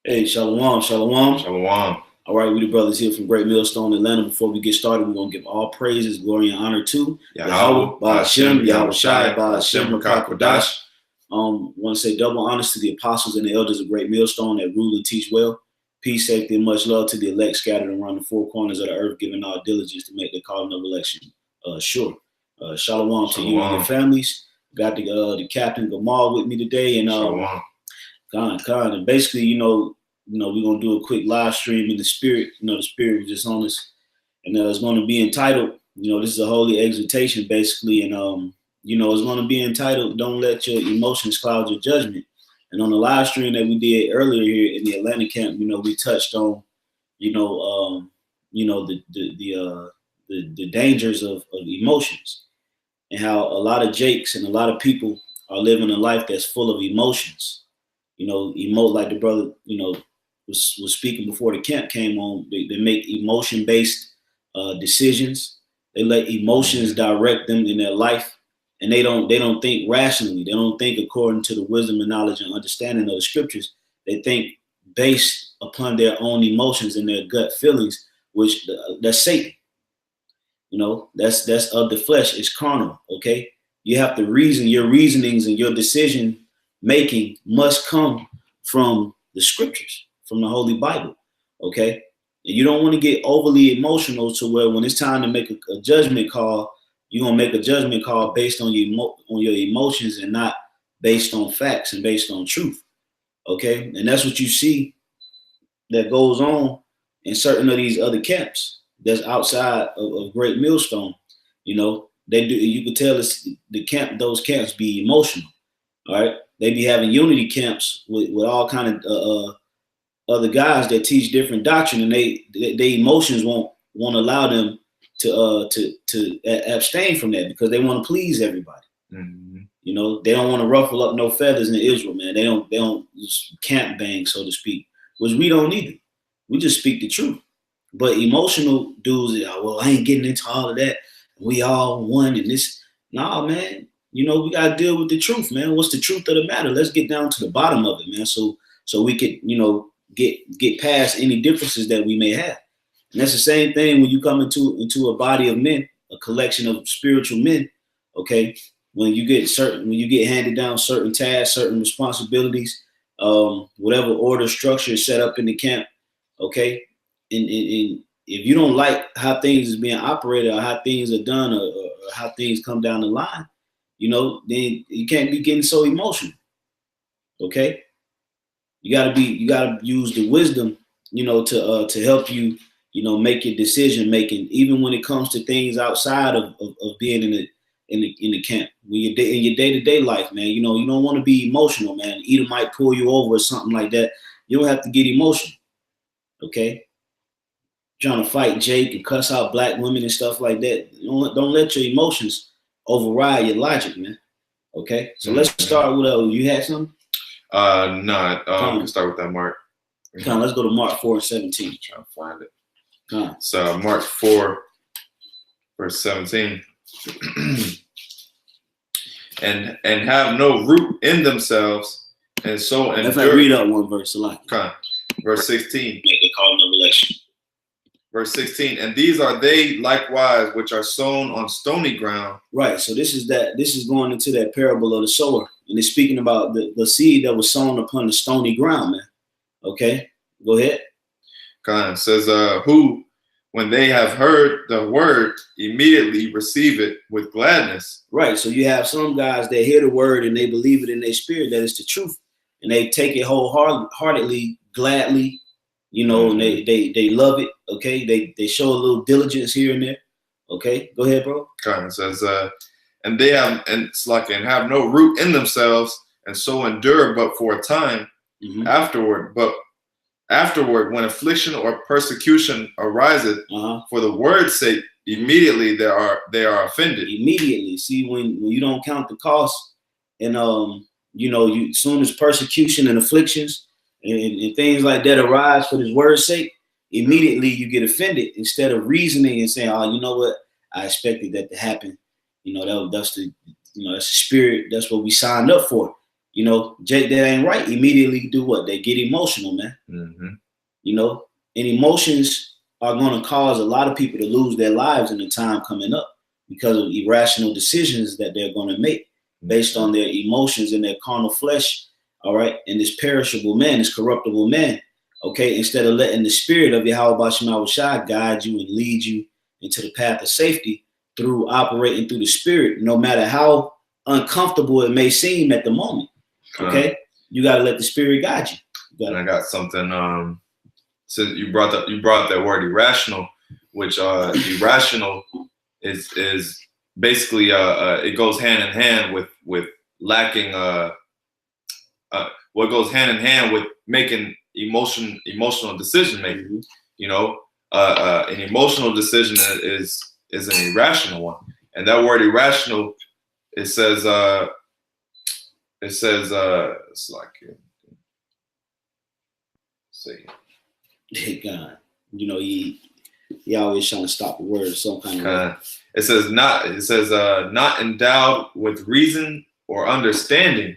Hey, shalom, shalom. Shalom. All right, we the brothers here from Great Millstone, Atlanta. Before we get started, we're going to give all praises, glory, and honor to YAHAWAH, BAHASHAM, YAHAWASHI, BAHASHAM, BAHASHAM. want to say double honors to the apostles and the elders of Great Millstone that rule and teach well. Peace, safety, and much love to the elect scattered around the four corners of the earth, giving our diligence to make the calling of election sure. Shalom to you and your families. Got the Captain Gamal with me today, and and basically, we're gonna do a quick live stream in the spirit. The spirit was just on us, and it's going to be entitled. This is a holy exhortation, basically, and it's going to be entitled "Don't Let Your Emotions Cloud Your Judgment." And on the live stream that we did earlier here in the Atlanta camp, we touched on, the dangers of emotions, and how a lot of Jakes and a lot of people are living a life that's full of emotions. Like the brother, was speaking before the camp came on. They make emotion-based decisions. They let emotions direct them in their life, and they don't think rationally. They don't think according to the wisdom and knowledge and understanding of the scriptures. They think based upon their own emotions and their gut feelings, which that's Satan. That's of the flesh. It's carnal. Okay, you have to reason. Your reasonings and your decision making must come from the scriptures, from the Holy Bible. Okay, and you don't want to get overly emotional to where when it's time to make a judgment call, you're gonna make a judgment call based on your emotions and not based on facts and based on truth. Okay, and that's what you see that goes on in certain of these other camps that's outside of Great Millstone. They do. You can tell it's those camps be emotional. All right, they be having unity camps with all kind of other guys that teach different doctrine, and they emotions won't allow them to abstain from that because they want to please everybody. Mm-hmm. They don't want to ruffle up no feathers in Israel, man. They don't camp bang, so to speak, which we don't either. We just speak the truth. But emotional dudes, well, I ain't getting into all of that. We all one and this. Nah, man. We got to deal with the truth, man. What's the truth of the matter? Let's get down to the bottom of it, man. So we could, get past any differences that we may have. And that's the same thing when you come into a body of men, a collection of spiritual men. Okay, when you get handed down certain tasks, certain responsibilities, whatever order structure is set up in the camp. Okay, and if you don't like how things is being operated or how things are done or how things come down the line, then you can't be getting so emotional. Okay, you gotta use the wisdom, to help you, make your decision making, even when it comes to things outside of being in the camp. When you're in your day-to-day life, man, you don't want to be emotional, man. Either might pull you over or something like that. You don't have to get emotional. Okay, trying to fight Jake and cuss out black women and stuff like that. Don't let your emotions override your logic, man. Okay, so let's start with you had something? No, we can start with that Mark. Let's go to Mark 4:17. Trying to find it. So Mark 4, verse 17. and have no root in themselves, and so endure. If I read up one verse a lot. Verse 16. Make the call of election. Verse 16, and these are they likewise which are sown on stony ground. Right. So this is going into that parable of the sower. And it's speaking about the seed that was sown upon the stony ground, man. Okay. Go ahead. It says, who, when they have heard the word, immediately receive it with gladness. Right. So you have some guys that hear the word and they believe it in their spirit that it's the truth. And they take it wholeheartedly, gladly. And they love it. Okay, they show a little diligence here and there. Okay, go ahead, bro. It says, and they have have no root in themselves, and so endure but for a time. Mm-hmm. Afterward, when affliction or persecution ariseth for the word's sake, immediately they are offended. Immediately, see when you don't count the cost, and you soon as persecution and afflictions. And things like that arise for this word's sake, immediately you get offended instead of reasoning and saying, oh, you know what? I expected that to happen. That's the spirit. That's what we signed up for. You know, Jake, that ain't right. Immediately do what? They get emotional, man. You know, and emotions are going to cause a lot of people to lose their lives in the time coming up because of irrational decisions that they're going to make based on their emotions and their carnal flesh. All right. And this perishable man, this corruptible man. Okay. Instead of letting the spirit of YAHAWASHI guide you and lead you into the path of safety through operating through the spirit, no matter how uncomfortable it may seem at the moment. Okay. You got to let the spirit guide you. And I got something. So you brought that word irrational, which irrational is basically it goes hand in hand with lacking what goes hand in hand with making emotional decision making. You know, an emotional decision is an irrational one, and that word irrational, it says it's like, see. God, you know, he always trying to stop the word some kind of way. It says not endowed with reason or understanding,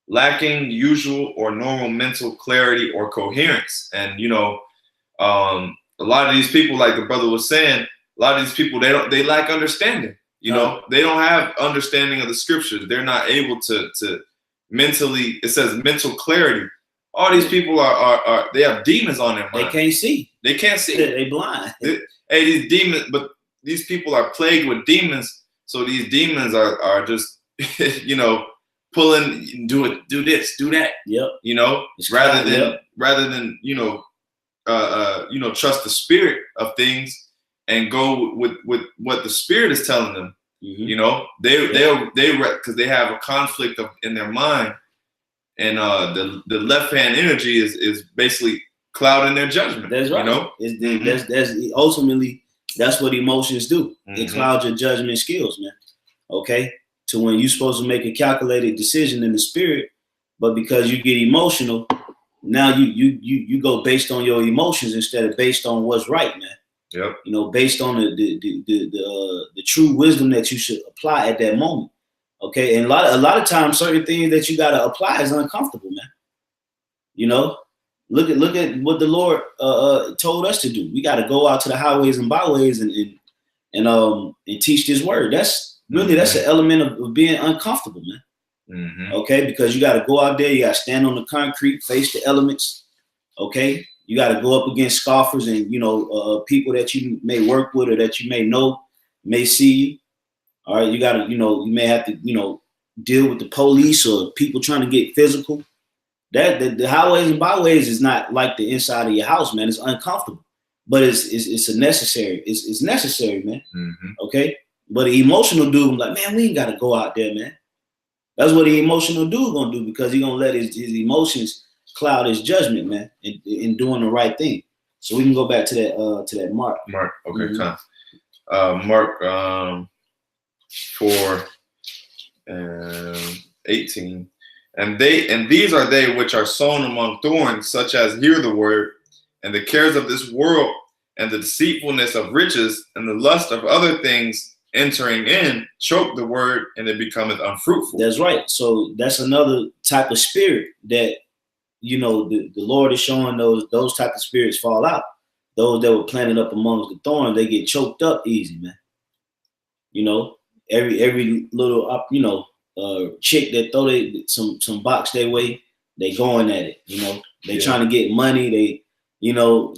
lacking usual or normal mental clarity or coherence. And you know, a lot of these people, like the brother was saying, a lot of these people they lack understanding. You know, they don't have understanding of the scriptures. They're not able to mentally. It says mental clarity. All these people are they have demons on their mind. They can't see. They can't see. They blind. Hey, these demons, but these people are plagued with demons. So these demons are just, you know, pulling, do this, do that. Yep. You know, rather than you know, trust the spirit of things and go with what the spirit is telling them. You know, they because they have a conflict in their mind. And the left hand energy is basically clouding their judgment. That's right. You know, that's ultimately that's what emotions do. It clouds your judgment skills, man. Okay, to when you're supposed to make a calculated decision in the spirit, but because you get emotional, now you go based on your emotions instead of based on what's right, man. Yep. You know, based on the true wisdom that you should apply at that moment. Okay, and a lot of times, certain things that you gotta apply is uncomfortable, man. You know, look at what the Lord told us to do. We got to go out to the highways and byways and teach this word. That's really that's an element of being uncomfortable, man. Okay, because you got to go out there, you got to stand on the concrete, face the elements. Okay, you got to go up against scoffers and people that you may work with or that you may know may see you. All right, you got to, you may have to, deal with the police or people trying to get physical. That the highways and byways is not like the inside of your house, man. It's uncomfortable, but it's a necessary. It's necessary, man. Okay, but the emotional dude, like, man, we ain't got to go out there, man. That's what the emotional dude gonna do because he gonna let his emotions cloud his judgment, man, in doing the right thing. So we can go back to that Mark. Mark, okay, Mark 4:18, and these are they which are sown among thorns, such as hear the word, and the cares of this world, and the deceitfulness of riches, and the lust of other things entering in, choke the word, and it becometh unfruitful. That's right. So that's another type of spirit that the Lord is showing those type of spirits fall out. Those that were planted up amongst the thorns, they get choked up easy, man. Every little chick that throw some box their way, they going at it. They trying to get money. They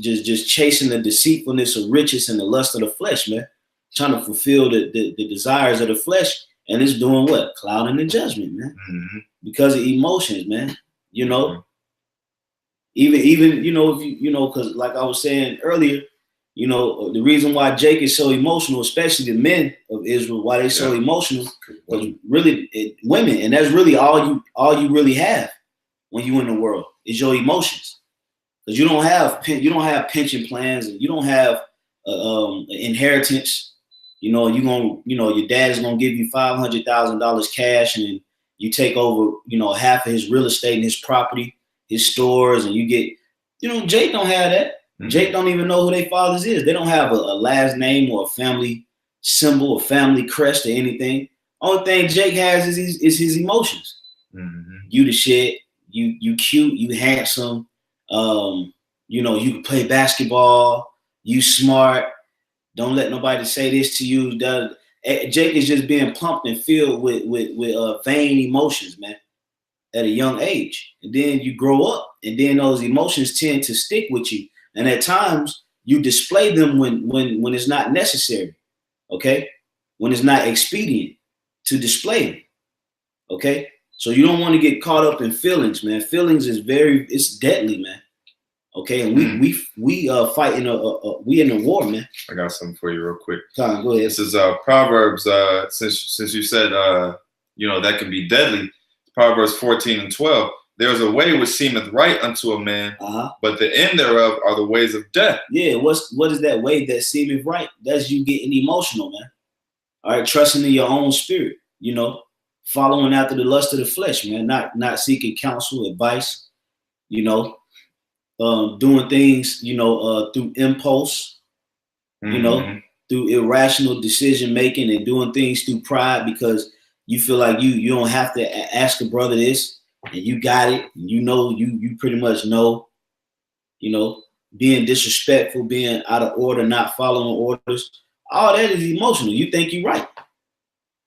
just chasing the deceitfulness of riches and the lust of the flesh, man. Trying to fulfill the desires of the flesh, and it's doing what? Clouding the judgment, man. Because of emotions, man. Even if because like I was saying earlier, the reason why Jake is so emotional, especially the men of Israel, why they're so emotional, was really women, and that's really all you really have when you in the world is your emotions, because you don't have pension plans, and you don't have inheritance. Your dad is gonna give you $500,000 cash, and you take over half of his real estate and his property, his stores, and you get Jake don't have that. Jake don't even know who their fathers is. They don't have a last name or a family symbol or family crest or anything. Only thing Jake has is his emotions. You the shit. You cute. You handsome. You know, you can play basketball. You smart. Don't let nobody say this to you. Jake is just being pumped and filled with vain emotions, man, at a young age. And then you grow up, and then those emotions tend to stick with you. And at times you display them when it's not necessary, okay? When it's not expedient to display them, okay? So you don't want to get caught up in feelings, man. Feelings is it's deadly, man. Okay, and we fighting we in a war, man. I got something for you real quick. Tom, go ahead. This is Proverbs. Since you said you know, that can be deadly. Proverbs 14:12. There's a way which seemeth right unto a man, but the end thereof are the ways of death. Yeah, what is that way that seemeth right? That's you getting emotional, man. All right, trusting in your own spirit, you know, following after the lust of the flesh, man, not seeking counsel, advice, you know, doing things, you know, through impulse, you know, through irrational decision making, and doing things through pride because you feel like you don't have to ask a brother this, and you got it, and you know, you pretty much know, you know, being disrespectful, being out of order, not following orders, all that is emotional. You think you're right,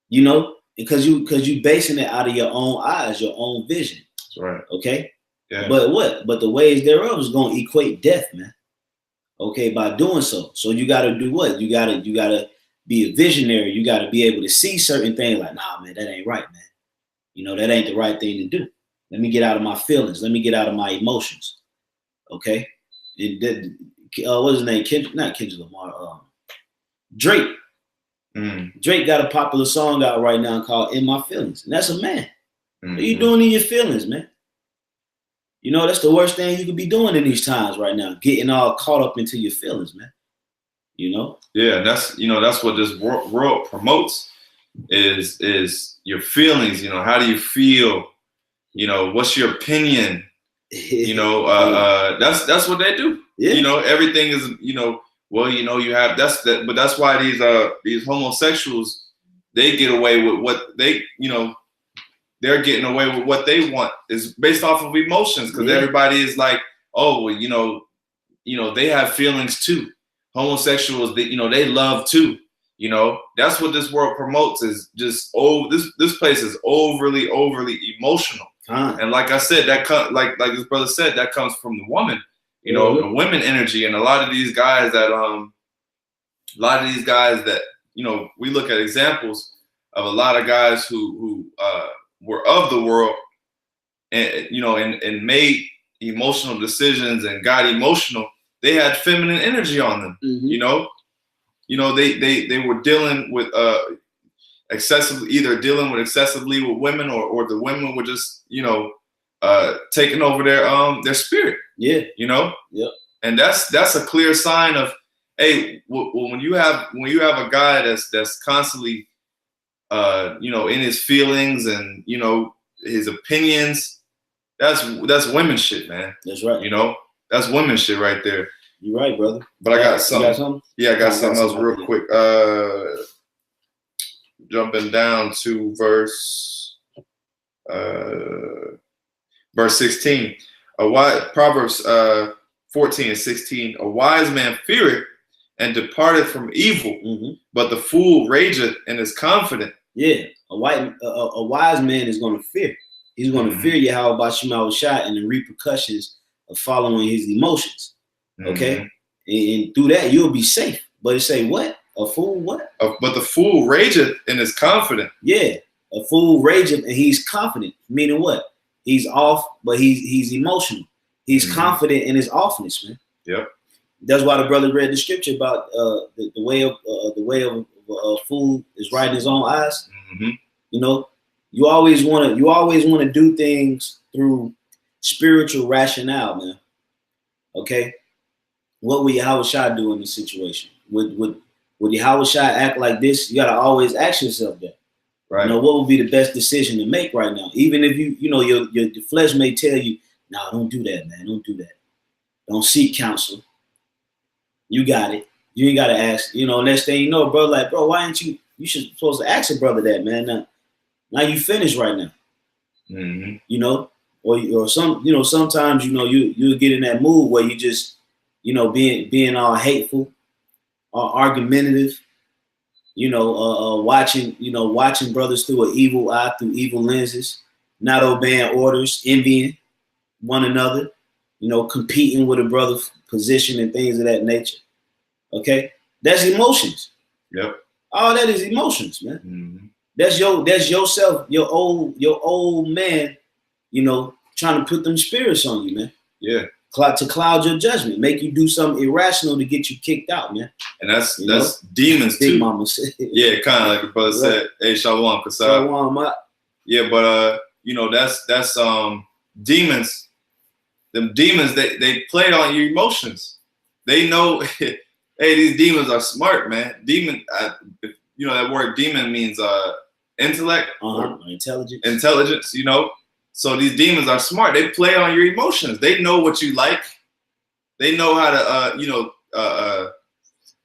you know, because you basing it out of your own eyes, your own vision. That's right. Okay. Yeah. But the ways thereof is going to equate death, man. Okay, by doing so. So you got to do what? You got to be a visionary. You got to be able to see certain things like, nah, man, that ain't right, man. You know, that ain't the right thing to do. Let me get out of my feelings. Let me get out of my emotions. Okay. What's his name? Not Kendrick Lamar. Drake. Drake got a popular song out right now called "In My Feelings," and that's a man. What are you doing in your feelings, man? You know, that's the worst thing you could be doing in these times right now, getting all caught up into your feelings, man. You know? Yeah, that's what this world promotes is your feelings. You know, how do you feel? You know, what's your opinion? You know, that's what they do. Yeah. You know, everything is, you know, well, you know, you have but that's why these homosexuals, they get away with what they, you know, they're getting away with what they want is based off of emotions, because everybody is like, oh, well, you know, they have feelings too. Homosexuals, you know, they love too. You know, that's what this world promotes is just this place is overly emotional. And like I said, that like this brother said, that comes from the woman, you know, the women energy, and a lot of these guys that you know, we look at examples of a lot of guys who were of the world, and you know, and made emotional decisions and got emotional. They had feminine energy on them. You know, they were dealing with excessively with women, or the women were just, you know, taking over their spirit. Yeah, you know. Yeah, and that's a clear sign of, hey, when you have a guy that's constantly you know, in his feelings and, you know, his opinions, that's women shit, man. That's right. You know, that's women shit right there. You're right, brother. But I got something. Yeah, I got something else real quick. Jumping down to verse 16. Proverbs 14:16. A wise man feareth and departeth from evil, but the fool rageth and is confident. Yeah, a wise man is going to fear. He's going to fear YAHAWASHI and the repercussions of following his emotions. Okay, and through that you'll be safe. But it say what? A fool what? But the fool rageth and is confident. Yeah, a fool rageth and he's confident. Meaning what? He's off, but he's emotional. He's confident in his offness, man. Yep. That's why the brother read the scripture about the way of a fool is right in his own eyes. You know, you always want to do things through spiritual rationale, man. Okay, what would YAHAWASHI do in this situation? Would YAHAWASHI act like this? You gotta always ask yourself that. Right. You know, what would be the best decision to make right now? Even if you know your flesh may tell you, "No, don't do that, man. Don't do that. Don't seek counsel. You got it. You ain't got to ask." You know, next thing you know, bro, like, bro, why ain't you should supposed to ask a brother that, man. Now you finished right now. Mm-hmm. You know, or sometimes, you get in that mood where you just, being all hateful, all argumentative, watching brothers through an evil eye, through evil lenses, not obeying orders, envying one another, competing with a brother's position and things of that nature. Okay, that's emotions. Yep. All that is emotions, man. Mm-hmm. That's yourself, your old man, trying to put them spirits on you, man. Yeah. To cloud your judgment, make you do something irrational to get you kicked out, man. And that's demons Big too. Mama said. Yeah, kind of like the brother said. Hey, Shalom, Shalom. Yeah, but that's demons. Them demons, they play on your emotions. They know. Hey, these demons are smart, man. Demon, that word demon means intellect, or intelligence. So these demons are smart. They play on your emotions. They know what you like. They know how to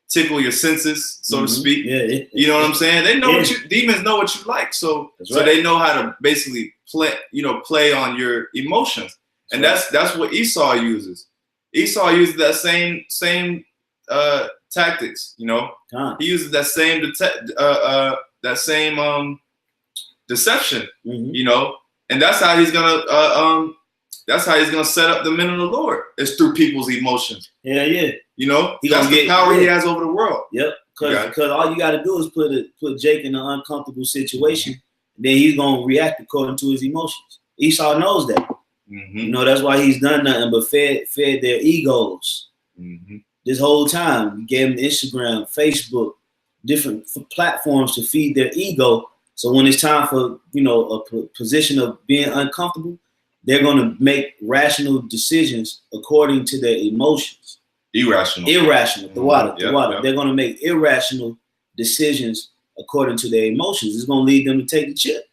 tickle your senses, so to speak. Yeah. You know what I'm saying? They know demons know what you like. So they know how to basically play on your emotions. And that's what Esau uses. Esau uses that same tactics, He uses that same deception, and that's how he's gonna set up the men of the Lord. It's through people's emotions. Yeah. That's the power he has over the world. Yep. Because all you got to do is put Jake in an uncomfortable situation, and then he's gonna react according to his emotions. Esau knows that. Mm-hmm. That's why he's done nothing but fed their egos. Mm-hmm. This whole time. You gave them Instagram, Facebook, different platforms to feed their ego. So when it's time for, a position of being uncomfortable, they're going to make rational decisions according to their emotions. Irrational. The water. Yep. They're going to make irrational decisions according to their emotions. It's going to lead them to take the chip.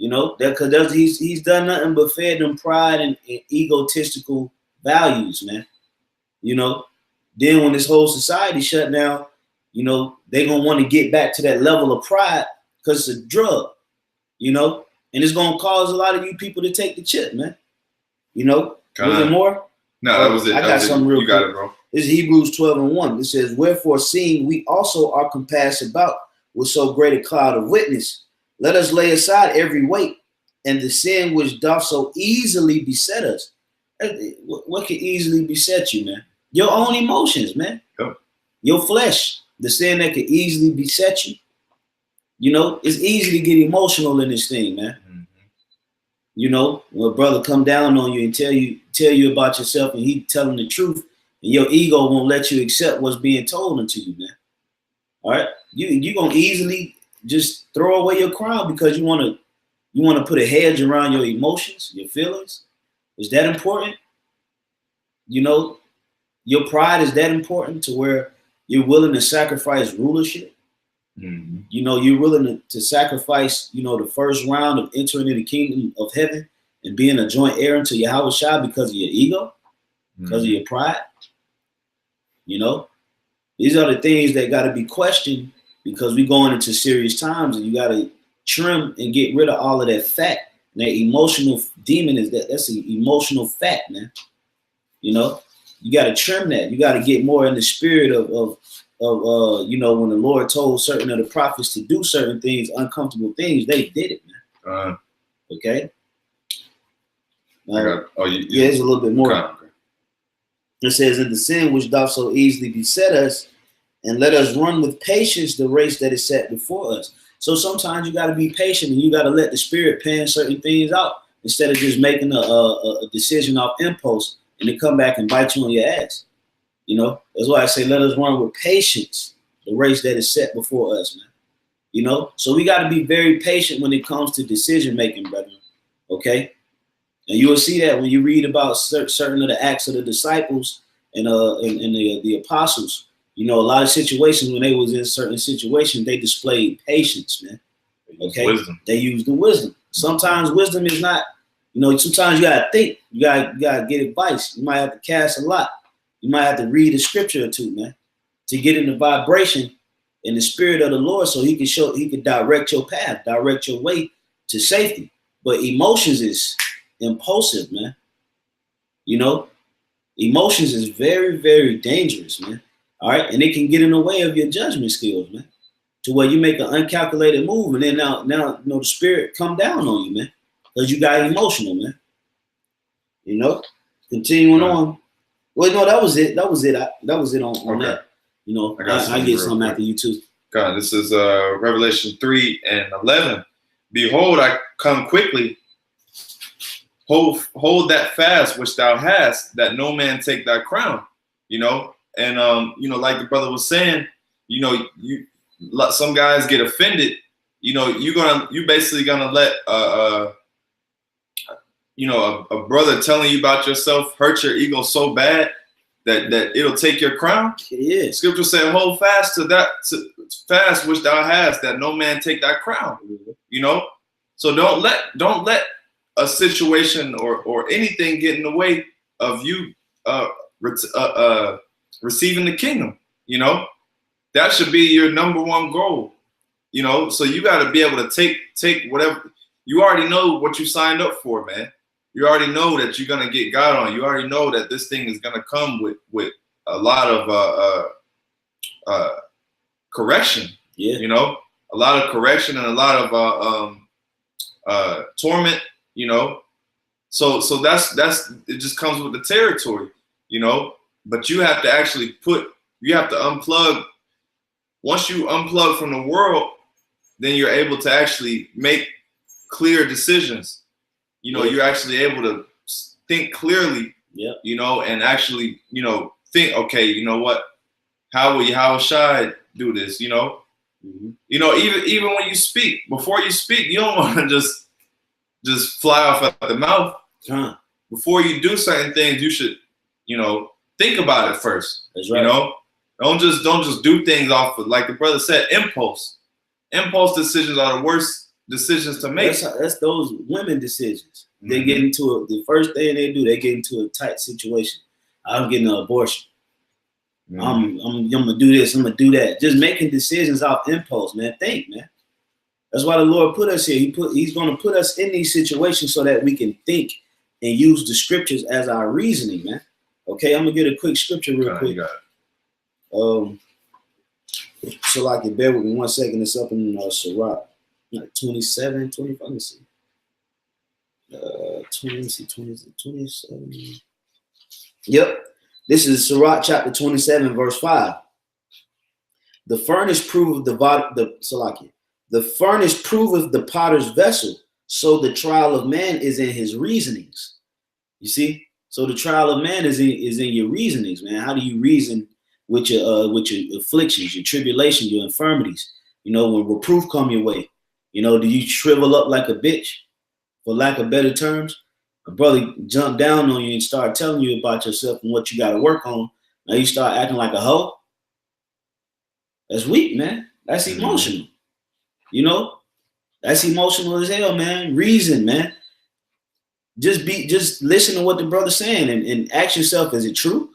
Because he's done nothing but fed them pride and egotistical values, man. Then when this whole society shut down, they're going to want to get back to that level of pride because it's a drug, and it's going to cause a lot of you people to take the chip, man. Was there more? No, that was it. I got something real quick. You got it, bro. This is Hebrews 12:1. It says, wherefore seeing we also are compassed about with so great a cloud of witness, let us lay aside every weight and the sin which doth so easily beset us. What can easily beset you, man? Your own emotions, man. Yep. Your flesh, the sin that could easily beset you. It's easy to get emotional in this thing, man. Mm-hmm. When a brother come down on you and tell you about yourself and he telling the truth, and your ego won't let you accept what's being told unto you, man. All right, you gonna easily just throw away your crown because you wanna put a hedge around your emotions, your feelings. Is that important? Your pride is that important to where you're willing to sacrifice rulership. Mm-hmm. You're willing to sacrifice, the first round of entering into the kingdom of heaven and being a joint heir unto YAHAWASHI because of your ego, because of your pride. These are the things that got to be questioned because we're going into serious times, and you got to trim and get rid of all of that fat. And that emotional demon that's an emotional fat, man. You got to trim that. You got to get more in the spirit of when the Lord told certain of the prophets to do certain things, uncomfortable things, they did it, man. Okay. There's a little bit more. Okay. It says, in the sin which doth so easily beset us, and let us run with patience the race that is set before us. So sometimes you got to be patient, and you got to let the Spirit pan certain things out instead of just making a decision off impulse and then come back and bite you on your ass. That's why I say let us run with patience the race that is set before us, man. So we got to be very patient when it comes to decision making, brethren. Okay. And you will see that when you read about certain of the acts of the disciples and the apostles. A lot of situations when they was in certain situations, they displayed patience, man. Okay, wisdom. They used the wisdom. Sometimes wisdom is not, sometimes you gotta think, you gotta get advice. You might have to cast a lot. You might have to read a scripture or two, man, to get in the vibration in the spirit of the Lord, so he can direct your path, direct your way to safety. But emotions is impulsive, man. You know, emotions is very, very dangerous, man. All right, and it can get in the way of your judgment skills, man. To where you make an uncalculated move, and then now, you know, the spirit come down on you, man, because you got emotional, man. You know, continuing on. Well, no, that was it. That was it. That was it on that. You know, I get some after you too. God, this is Revelation 3:11. Behold, I come quickly. Hold that fast which thou hast, that no man take thy crown. You know, and you know, like the brother was saying, you know, some guys get offended. You know, you basically gonna let you know, a brother telling you about yourself hurt your ego so bad that it'll take your crown. Yeah. Scripture said, hold fast fast which thou hast, that no man take thy crown. You know, so don't let a situation or anything get in the way of you receiving the kingdom. You know, that should be your number one goal. You know, so you got to be able to take whatever. You already know what you signed up for, man. You already know that you're gonna get God on. You already know that this thing is gonna come with a lot of correction. Yeah. You know, a lot of correction and a lot of torment. You know, so that's it. Just comes with the territory. You know, but you have to actually you have to unplug. Once you unplug from the world, then you're able to actually make clear decisions. You know, you're actually able to think clearly, you know, and actually, you know, think, okay, you know what, how will YAHAWASHI do this, you know? You know, even when you speak, before you speak, you don't want to just fly off at the mouth. Before you do certain things, you should, you know, think about it first. That's right. You know, don't just do things off of, like the brother said, impulse. Impulse decisions are the worst decisions to make. That's those women decisions. They get into the first thing they do, they get into a tight situation. I'm getting an abortion. I'm gonna do this, I'm gonna do that. Just making decisions off impulse, man. Think, man. That's why the Lord put us here. He's gonna put us in these situations so that we can think and use the scriptures as our reasoning, man. Okay, I'm gonna get a quick scripture real quick. So like you bear with me 1 second. It's up in Sirach. Like 27, 25, let me see. 27. Yep. This is Sirach chapter 27, verse 5. The furnace proveth the furnace proveth the potter's vessel, so the trial of man is in his reasonings. You see? So the trial of man is in your reasonings, man. How do you reason with your afflictions, your tribulations, your infirmities? You know, when reproof come your way. You know, do you shrivel up like a bitch, for lack of better terms? A brother jump down on you and start telling you about yourself and what you got to work on. Now you start acting like a hoe. That's weak, man. That's emotional. You know, that's emotional as hell, man. Reason, man. Just listen to what the brother's saying and ask yourself, is it true?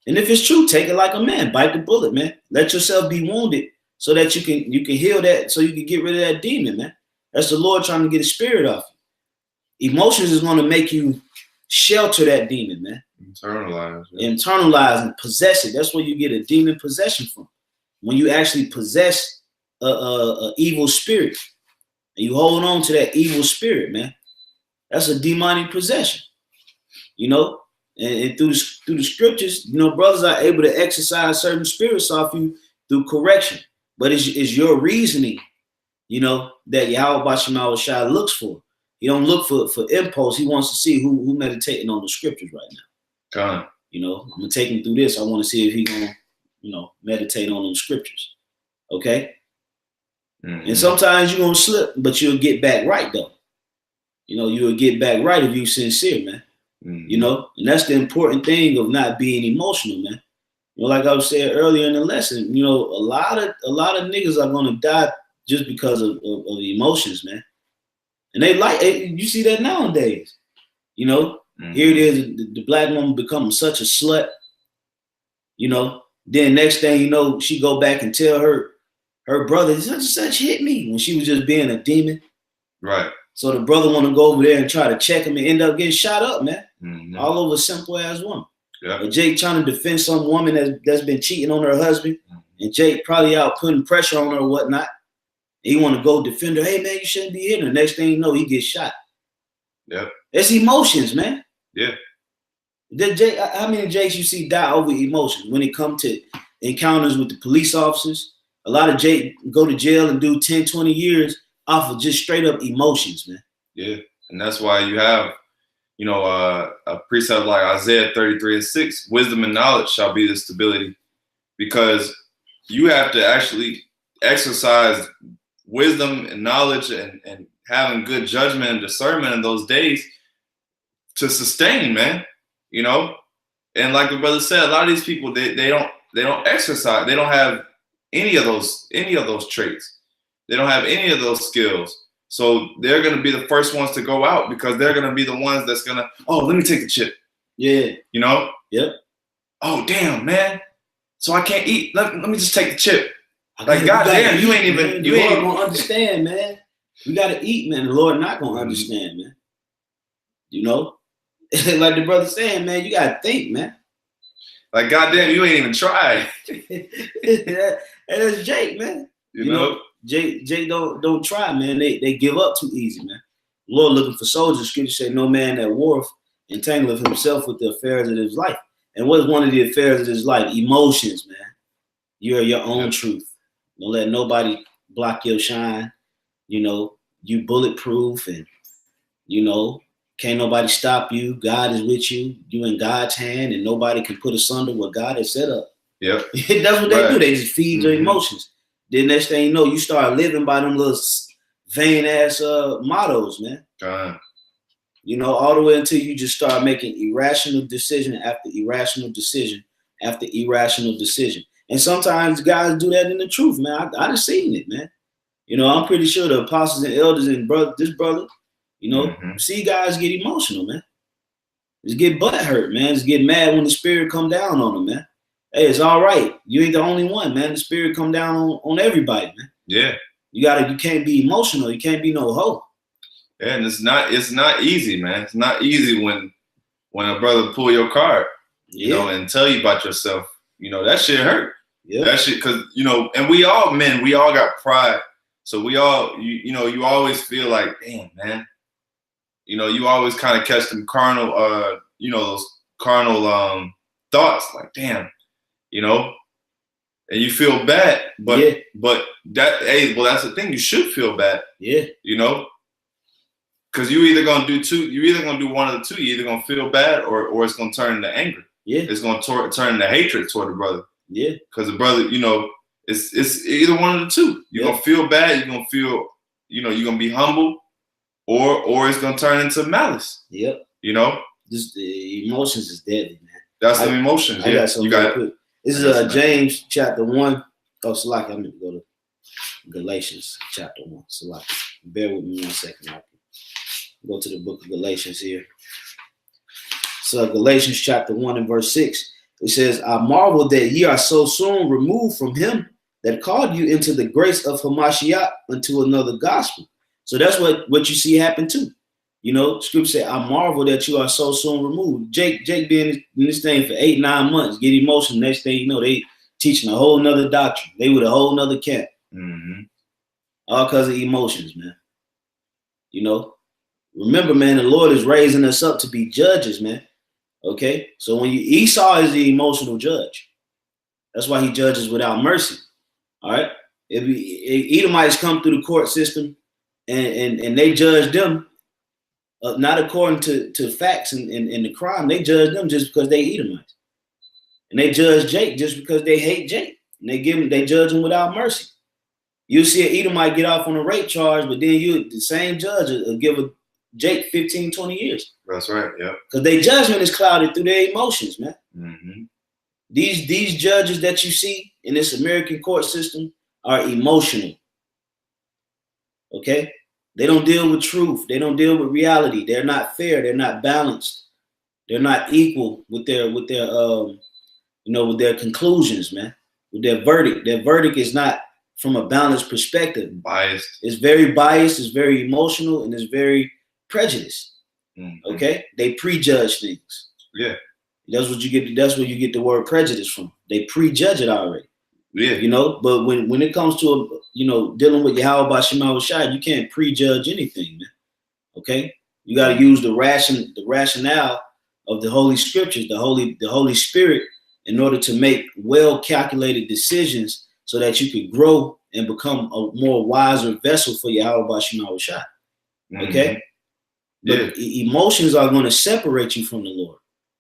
And if it's true, take it like a man. Bite the bullet, man. Let yourself be wounded, so that you can heal that, so you can get rid of that demon, man. That's the Lord trying to get a spirit off you. Emotions is going to make you shelter that demon, man. Internalize and possess it. That's where you get a demon possession from. When you actually possess a evil spirit, and you hold on to that evil spirit, man. That's a demonic possession. You know, and through the scriptures, you know, brothers are able to exercise certain spirits off you through correction. But it's your reasoning, you know, that YAHAWASHI looks for. He don't look for impulse. He wants to see who meditating on the scriptures right now. You know, I'm gonna take him through this. I want to see if he gonna, you know, meditate on them scriptures. Okay. And sometimes you're gonna slip, but you'll get back right though. You know, you'll get back right if you're sincere, man. You know, and that's the important thing of not being emotional, man. You know, like I was saying earlier in the lesson, you know, a lot of niggas are gonna die just because of emotions, man. And you see that nowadays. You know, here it is, the black woman becomes such a slut. You know, then next thing you know, she go back and tell her brother, such hit me, when she was just being a demon. Right. So the brother want to go over there and try to check him and end up getting shot up, man. Mm-hmm. All over a simple ass woman. Yeah. But Jake trying to defend some woman that's been cheating on her husband, and Jake probably out putting pressure on her or whatnot. He want to go defend her. Hey man, you shouldn't be hitting her. Next thing you know, he gets shot. Yep. It's emotions, man. Yeah. How many Jakes you see die over emotions when it comes to encounters with the police officers? A lot of Jake go to jail and do 10, 20 years off of just straight up emotions, man. Yeah. And that's why you have, you know, a precept like Isaiah 33:6, wisdom and knowledge shall be the stability, because you have to actually exercise wisdom and knowledge and having good judgment and discernment in those days to sustain, man, you know. And like the brother said, a lot of these people, they don't exercise, they don't have any of those traits, they don't have any of those skills. So they're going to be the first ones to go out, because they're going to be the ones that's going to, oh, let me take the chip. Yeah. You know? Yep. Oh, damn, man. So I can't eat. Let me just take the chip. Like, goddamn, you ain't even gonna understand, man. We got to eat, man. The Lord not going to understand, man. You know? Like the brother saying, man, you got to think, man. Like, goddamn, you ain't even tried. And it's Jake, man. You know? Jake don't try, man. They give up too easy, man. Lord looking for soldiers. Scripture say, no man that warreth entangleth himself with the affairs of his life. And what's one of the affairs of his life? Emotions, man. You are your own truth. Don't let nobody block your shine. You know, you bulletproof, and you know, can't nobody stop you. God is with you. You in God's hand, and nobody can put asunder what God has set up. Yep. That's what they do. They just feed your emotions. Then next thing you know, you start living by them little vain ass mottos, man. You know, all the way until you just start making irrational decision after irrational decision after irrational decision. And sometimes guys do that in the truth, man. I done seen it, man. You know, I'm pretty sure the apostles and elders and this brother, you know, see guys get emotional, man. Just get butt hurt, man. Just get mad when the spirit come down on them, man. Hey, it's all right. You ain't the only one, man. The spirit come down on everybody, man. Yeah. You can't be emotional. You can't be no hoe. Yeah, and it's not easy, man. It's not easy when a brother pull your card, you know, and tell you about yourself. You know, that shit hurt. Yeah. That shit, because, you know, and we all got pride. So we all, you know, you always feel like, damn, man. You know, you always kind of catch them carnal, you know, those carnal thoughts, like, damn, you know, and you feel bad, but that's the thing, you should feel bad, you know, because you're either gonna do one of the two. You're either gonna feel bad, or it's gonna turn into anger. It's gonna turn into hatred toward the brother. Because the brother, you know, it's either one of the two. You're gonna feel bad. You're gonna feel, you know, you're gonna be humble, or it's gonna turn into malice. You know, just the emotions is deadly, man. That's the emotions. I got something quick. This is James chapter 1. Oh, Salaki, I'm going to go to Galatians chapter 1. Salaki, bear with me 1 second. I can go to the book of Galatians here. So Galatians chapter 1 and verse 6. It says, I marvel that ye are so soon removed from him that called you into the grace of Hamashiach unto another gospel. So that's what you see happen too. You know, scripture say, I marvel that you are so soon removed. Jake being in this thing for 8-9 months, get emotional. Next thing you know, they teaching a whole nother doctrine. They with a whole nother camp. All because of emotions, man. You know, remember, man, the Lord is raising us up to be judges, man. Okay, so when Esau is the emotional judge. That's why he judges without mercy. All right, if Edomites come through the court system and they judge them not according to facts and the crime, they judge them just because they Edomites, and they judge Jake just because they hate Jake, and they judge him without mercy. You see an Edomite get off on a rape charge, but then the same judge will give Jake 15, 20 years. That's right, yeah. Because their judgment is clouded through their emotions, man. These judges that you see in this American court system are emotional. Okay? They don't deal with truth. They don't deal with reality. They're not fair. They're not balanced. They're not equal with their with their conclusions, man. With their verdict. Their verdict is not from a balanced perspective. Biased. It's very biased, it's very emotional, and it's very prejudiced. Mm-hmm. Okay? They prejudge things. Yeah. That's what you get. That's where you get the word prejudice from. They prejudge it already. Yeah. You know, but when it comes to dealing with YAHAWASHI, you can't prejudge anything, man. Okay? You got to use the rationale of the Holy Scriptures, the Holy Spirit, in order to make well calculated decisions so that you can grow and become a more wiser vessel for YAHAWASHI. Okay? Yeah. But emotions are going to separate you from the Lord.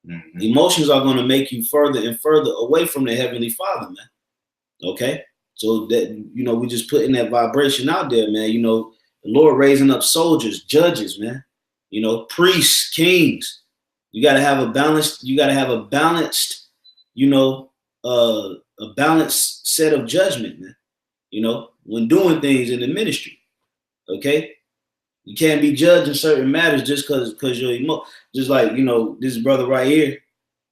Mm-hmm. Emotions are going to make you further and further away from the Heavenly Father, man. Okay? So that, we just putting that vibration out there, man. The Lord raising up soldiers, judges, man. Priests, kings. You got to have a balanced, a balanced set of judgment, man. When doing things in the ministry. Okay? You can't be judged in certain matters just because you're just like, this brother right here,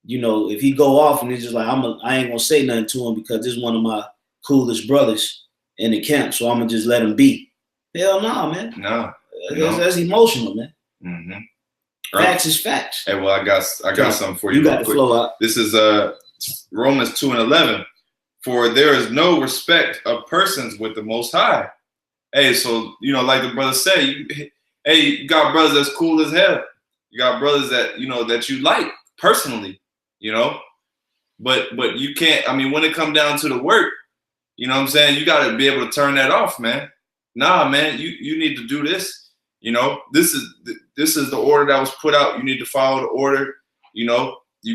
if he go off and it's just like, I ain't gonna say nothing to him because this is one of my coolest brothers in the camp, so I'm gonna just let him be. Hell no, man. No. That's emotional, man. Mm-hmm. Facts is facts. Hey, well, I got something for you. You got the flow out. This is Romans 2:11. For there is no respect of persons with the Most High. Hey, so like the brother said, you got brothers that's cool as hell. You got brothers that that you like personally, but you can't. I mean, when it comes down to the work, what I'm saying, you got to be able to turn that off, man. Nah, man, you need to do this. This is the order that was put out. You need to follow the order. You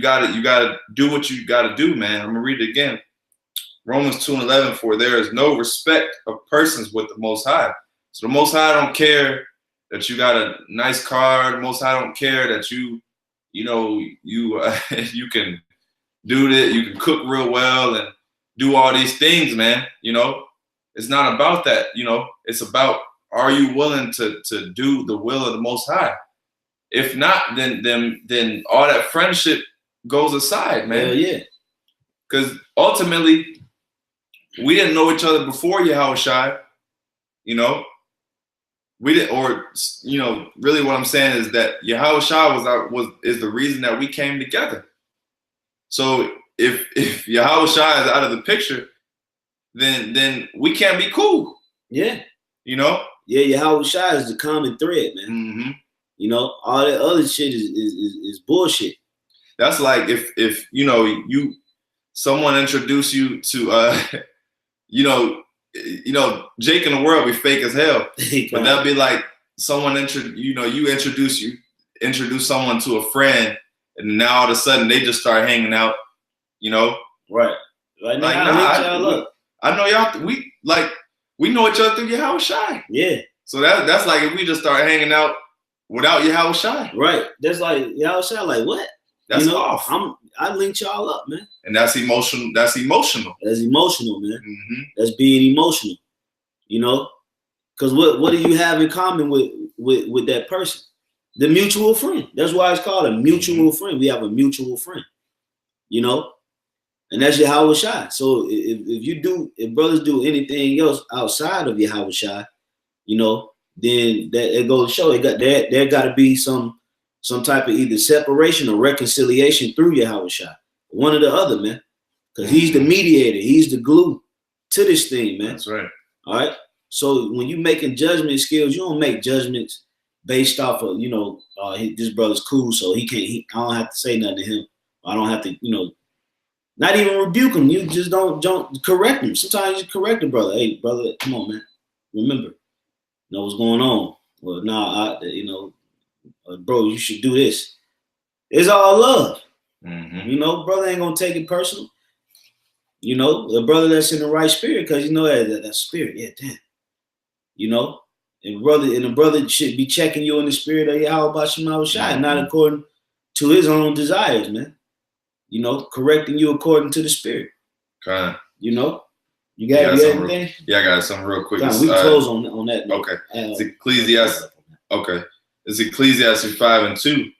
gotta do what you gotta do, man. I'm gonna read it again. Romans 2:11, for there is no respect of persons with the Most High. So the Most High don't care that you got a nice car. The Most High don't care that you can do that. You can cook real well and do all these things, man. It's not about that. It's about, are you willing to do the will of the Most High? If not, then all that friendship goes aside, man. Hell yeah. Because ultimately, we didn't know each other before YAHAWASHI, we didn't, or really what I'm saying is that YAHAWASHI is the reason that we came together. So if YAHAWASHI is out of the picture, then we can't be cool. Yeah. Yeah, YAHAWASHI is the common thread, man. Mm-hmm. All that other shit is bullshit. That's like if someone introduce you to Jake in the world be fake as hell. But that'd be like someone you introduce someone to a friend, and now all of a sudden they just start hanging out, Right. Right now, I know y'all. We know each other through YAHAWASHI. Yeah. So that's like if we just start hanging out without YAHAWASHI. Right. That's like YAHAWASHI. Like what? That's off. I linked y'all up, man. And that's emotional. That's emotional. That's emotional, man. Mm-hmm. That's being emotional. Because what do you have in common with that person? The mutual friend. That's why it's called a mutual friend. We have a mutual friend. And that's YAHAWASHI. So if brothers do anything else outside of YAHAWASHI, then it goes to show there got to be some type of either separation or reconciliation through YAHAWASHI. One or the other, man. Because he's the mediator. He's the glue to this thing, man. That's right. All right. So when you making judgment skills, you don't make judgments based off of, this brother's cool, so I don't have to say nothing to him. I don't have to, not even rebuke him. You just don't correct him. Sometimes you correct the brother. Hey, brother, come on, man. Remember, what's going on. Well, bro, you should do this. It's all love. Mm-hmm. Brother ain't gonna take it personal. The brother that's in the right spirit, because that spirit, yeah, damn. And the brother should be checking you in the spirit of YAHAWASHI, not according to his own desires, man. Correcting you according to the spirit. Okay. You got anything? Yeah, I got something real quick. We close on that. Okay. It's Ecclesiastes. Okay. It's Ecclesiastes 5:2.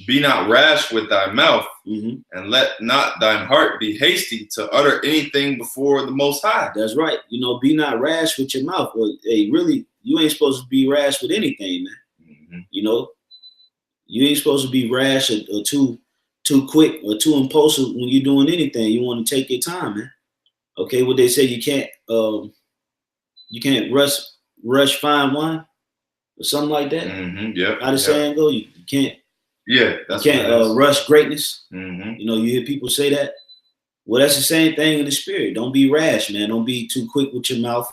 Be not rash with thy mouth, Mm-hmm. and let not thine heart be hasty to utter anything before the Most High. That's right. You know, be not rash with your mouth. Well, hey, really, you ain't supposed to be rash with anything, man. Mm-hmm. You know, you ain't supposed to be rash or too quick or too impulsive when you're doing anything. You want to take your time, man. Okay, what they say, you can't rush fine wine or something like that. Mm-hmm. Yeah. How the saying go? You can't. Yeah, that's you can't rush greatness. Mm-hmm. You know, you hear people say that. Well, that's the same thing in the spirit. Don't be rash, man. Don't be too quick with your mouth.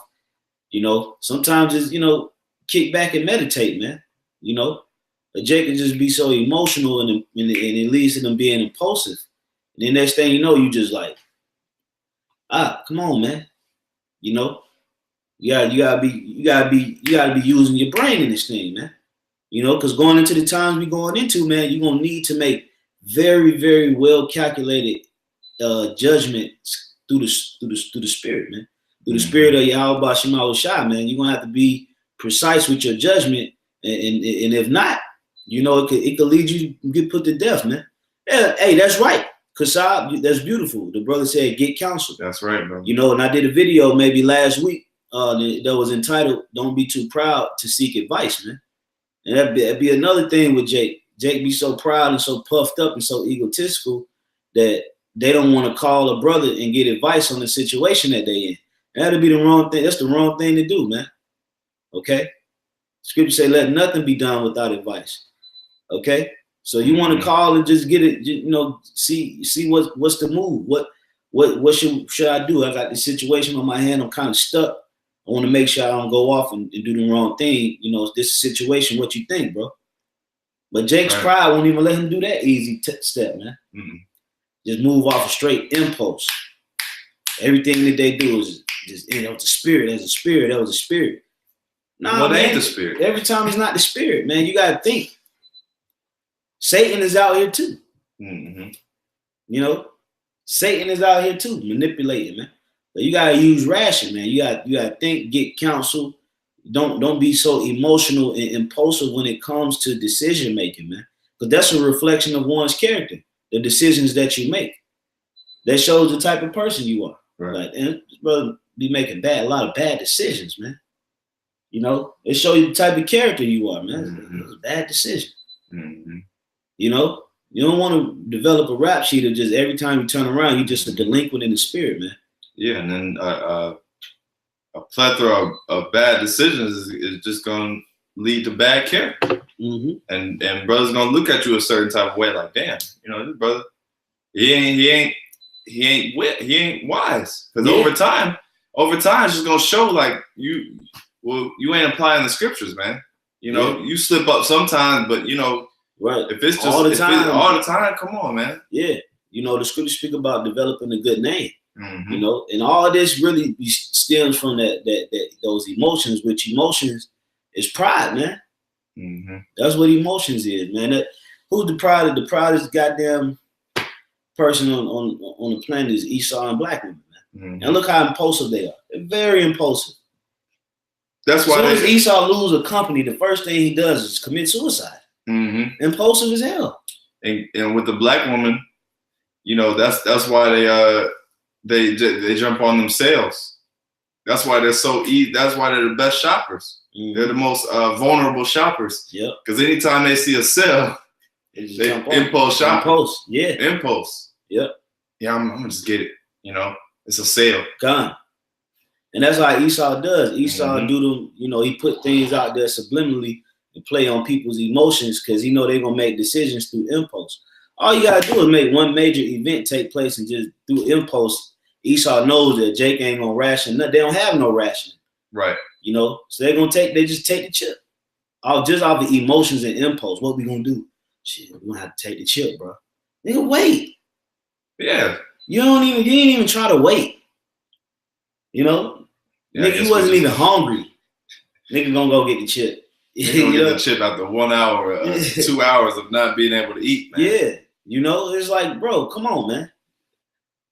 You know, sometimes it's, you know, kick back and meditate, man. You know, but Jake can just be so emotional and it leads to them being impulsive. And then next thing you know, you just like, come on, man. You know, you gotta be using your brain in this thing, man. You know, because going into the times we're going into, man, you're gonna need to make very, very well calculated judgments through the spirit, man. Through the spirit of YAHAWASHI, man. You're gonna have to be precise with your judgment, and if not, you know, it could lead you to get put to death, man. Yeah, hey, that's right. Kasab, that's beautiful. The brother said, get counsel. That's right, bro. You know, and I did a video maybe last week that was entitled, Don't Be Too Proud to Seek Advice, man. And that'd be another thing with Jake. Jake be so proud and so puffed up and so egotistical that they don't want to call a brother and get advice on the situation that they in. And that'd be the wrong thing. That's the wrong thing to do, man. Okay? Scripture say, let nothing be done without advice. Okay? So you want to call and just get it, you know, see what's the move. What should I do? I got this situation on my hand. I'm kind of stuck. I want to make sure I don't go off and do the wrong thing. You know, this situation, what you think, bro? But Jake's pride won't even let him do that easy step, man. Mm-hmm. Just move off a straight impulse. Everything that they do is just, you know, the spirit. As a spirit, that was a spirit. No, that ain't the spirit. Every time it's not the spirit, man. You got to think. Satan is out here too. Mm-hmm. You know, Satan is out here too, manipulating, man. So you gotta use ration, man. You gotta think, get counsel. Don't be so emotional and impulsive when it comes to decision making, man. Because that's a reflection of one's character. The decisions that you make. That shows the type of person you are. Right. Like, and brother be making a lot of bad decisions, man. You know, it shows you the type of character you are, man. Mm-hmm. It's a bad decision. Mm-hmm. You know, you don't want to develop a rap sheet of just every time you turn around, you're just a delinquent in the spirit, man. Yeah, and then a plethora of bad decisions is just going to lead to bad character. Mm-hmm. And brother's going to look at you a certain type of way, like, damn, you know, this brother, he ain't wise. Because over time, it's just going to show like you ain't applying the scriptures, man. You know, you slip up sometimes, but you know. Right. If it's just all the time, come on, man. Yeah. You know, the scriptures speak about developing a good name. Mm-hmm. You know, and all this really stems from those emotions, which emotions is pride, man. Mm-hmm. That's what emotions is, man. Who's the proudest? The proudest goddamn person on the planet is Esau and black women, man. Mm-hmm. And look how impulsive they are. They're very impulsive. That's why as soon as Esau loses a company, the first thing he does is commit suicide. Mm-hmm. Impulsive as hell. And with the black woman, you know, that's why they jump on themselves. That's why they're so easy. That's why they're the best shoppers. Mm-hmm. They're the most vulnerable shoppers. Yep. Because anytime they see a sale, they impulse shopping. Impulse. Yeah. Impulse. Yep. Yeah, I'm gonna just get it. You know, it's a sale. Gone. And that's how Esau does. Esau do them. You know, he put things out there subliminally and play on people's emotions because he know they're gonna make decisions through impulse. All you gotta do is make one major event take place and just through impulse, Esau knows that Jake ain't gonna ration. They don't have no rationing. Right. You know, so they just take the chip. Off the emotions and impulse. What we gonna do? Shit, we gonna have to take the chip, bro. Nigga, wait. Yeah. You didn't even try to wait. You know? Yeah, nigga, you wasn't even hungry. Nigga gonna go get the chip. You're gonna get the chip after 1 hour, 2 hours of not being able to eat, man. Yeah. You know, it's like, bro, come on, man.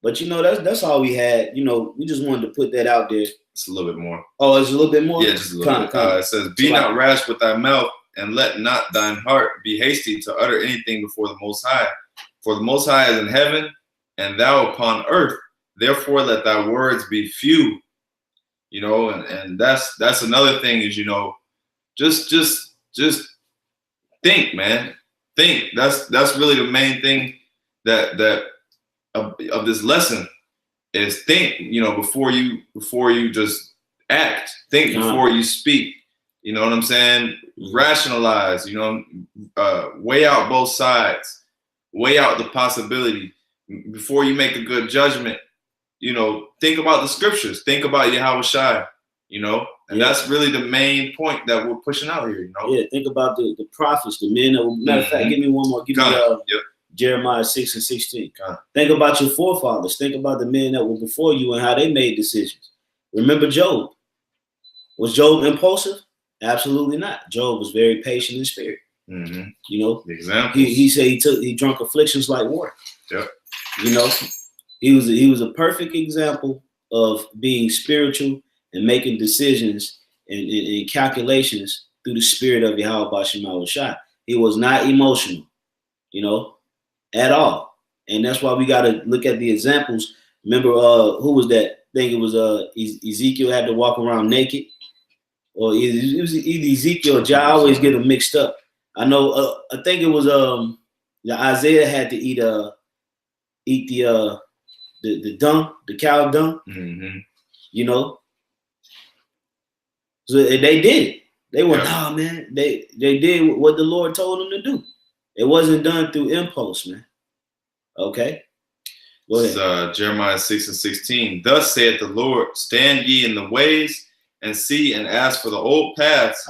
But you know, that's all we had. You know, we just wanted to put that out there. It's a little bit more. Oh, it's a little bit more? Yeah, just a little bit. It says, be not rash with thy mouth, and let not thine heart be hasty to utter anything before the Most High. For the Most High is in heaven, and thou upon earth. Therefore, let thy words be few. You know, and that's another thing is, you know, just think, man. Think. That's really the main thing that of this lesson is think. You know, before you just act. Think before you speak. You know what I'm saying? Rationalize. You know, weigh out both sides. Weigh out the possibility before you make a good judgment. You know, think about the scriptures. Think about YAHAWASHI. You know, and that's really the main point that we're pushing out here. You know, yeah. Think about the prophets, the men. Matter of fact, give me one more. Give me Jeremiah 6:16. Think about your forefathers. Think about the men that were before you and how they made decisions. Remember Job. Was Job impulsive? Absolutely not. Job was very patient in spirit. You know, he said he drank afflictions like water. Yep. You know, he was a perfect example of being spiritual and making decisions and calculations through the spirit of YAHAWASHI. He was not emotional, you know, at all. And that's why we got to look at the examples. Remember, who was that? I think it was Ezekiel had to walk around naked, or it was either Ezekiel or Jah. I always get them mixed up. I know. I think it was Isaiah had to eat the dung, the cow dung. You know, so they did it. They were nah, man. They did what the Lord told them to do. It wasn't done through impulse, man. Okay. Go ahead. Jeremiah 6:16. Thus saith the Lord, stand ye in the ways and see and ask for the old paths.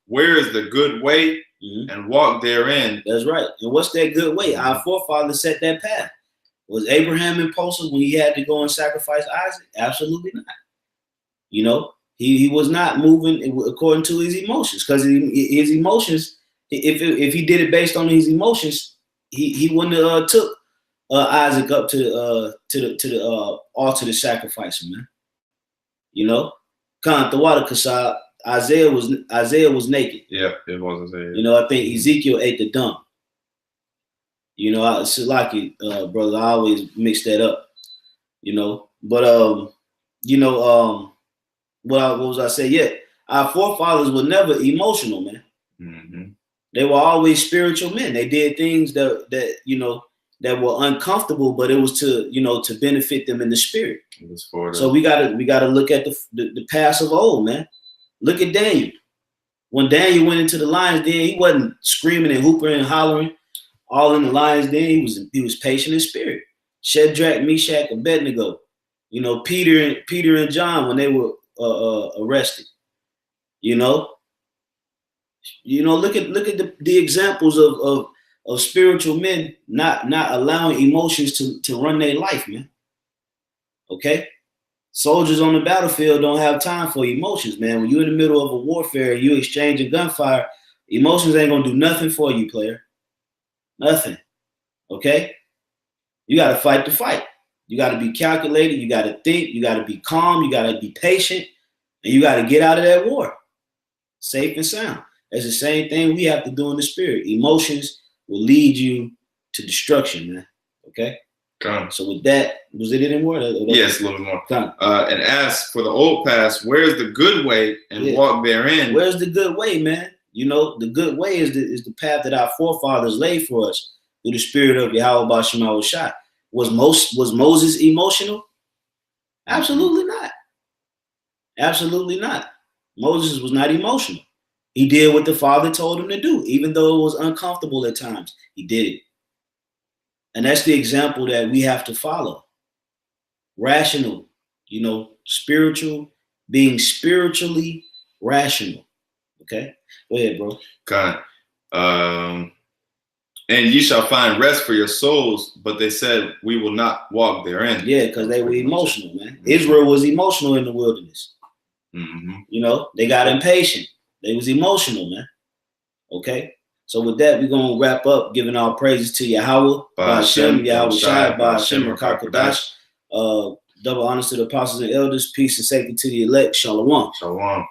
Where is the good way? And walk therein. That's right. And what's that good way? Our forefathers set that path. Was Abraham impulsive when he had to go and sacrifice Isaac? Absolutely not. You know, he was not moving according to his emotions, because his emotions, if he did it based on his emotions, he wouldn't have took Isaac up to the altar to sacrifice him, man. You know, the water kasab. Isaiah was naked. Yeah, it was Isaiah. You know, I think Ezekiel ate the dung. You know, it's like it, brother. I always mix that up. You know, but you know, what was I say? Yeah, our forefathers were never emotional, man. They were always spiritual men. They did things that you know that were uncomfortable, but it was to, you know, to benefit them in the spirit. So we gotta look at the past of old, man. Look at Daniel. When Daniel went into the lion's den, he wasn't screaming and hooping and hollering all in the lion's den. He was patient in spirit. Shadrach, Meshach, and Abednego. You know, Peter and John when they were arrested. You know, look at the examples of spiritual men not allowing emotions to run their life, man. Okay. Soldiers on the battlefield don't have time for emotions, man. When you're in the middle of a warfare and you exchanging gunfire, emotions ain't gonna do nothing for you, player. Nothing. Okay? You gotta fight the fight. You gotta be calculated, you gotta think, you gotta be calm, you gotta be patient, and you gotta get out of that war. Safe and sound. That's the same thing we have to do in the spirit. Emotions will lead you to destruction, man. Okay? So with that, was it any more? Yes, a little bit more. And ask for the old paths, where's the good way, and walk therein. Where's the good way, man? You know, the good way is the path that our forefathers laid for us through the spirit of YAHAWASHI. Was Moses emotional? Absolutely not. Absolutely not. Moses was not emotional. He did what the Father told him to do, even though it was uncomfortable at times. He did it. And that's the example that we have to follow. Rational, you know, spiritual, being spiritually rational. Okay? Go ahead, bro. God. And ye shall find rest for your souls, but they said, we will not walk therein. Yeah, because they were emotional, man. Israel was emotional in the wilderness. You know, they got impatient. They was emotional, man. Okay? So with that, we're going to wrap up, giving our praises to Yahawah, BAHASHAM, YAHAWASHI, BAHASHAM, Rakakadash. Double honors to the apostles and elders. Peace and safety to the elect. Shalom. Shalom.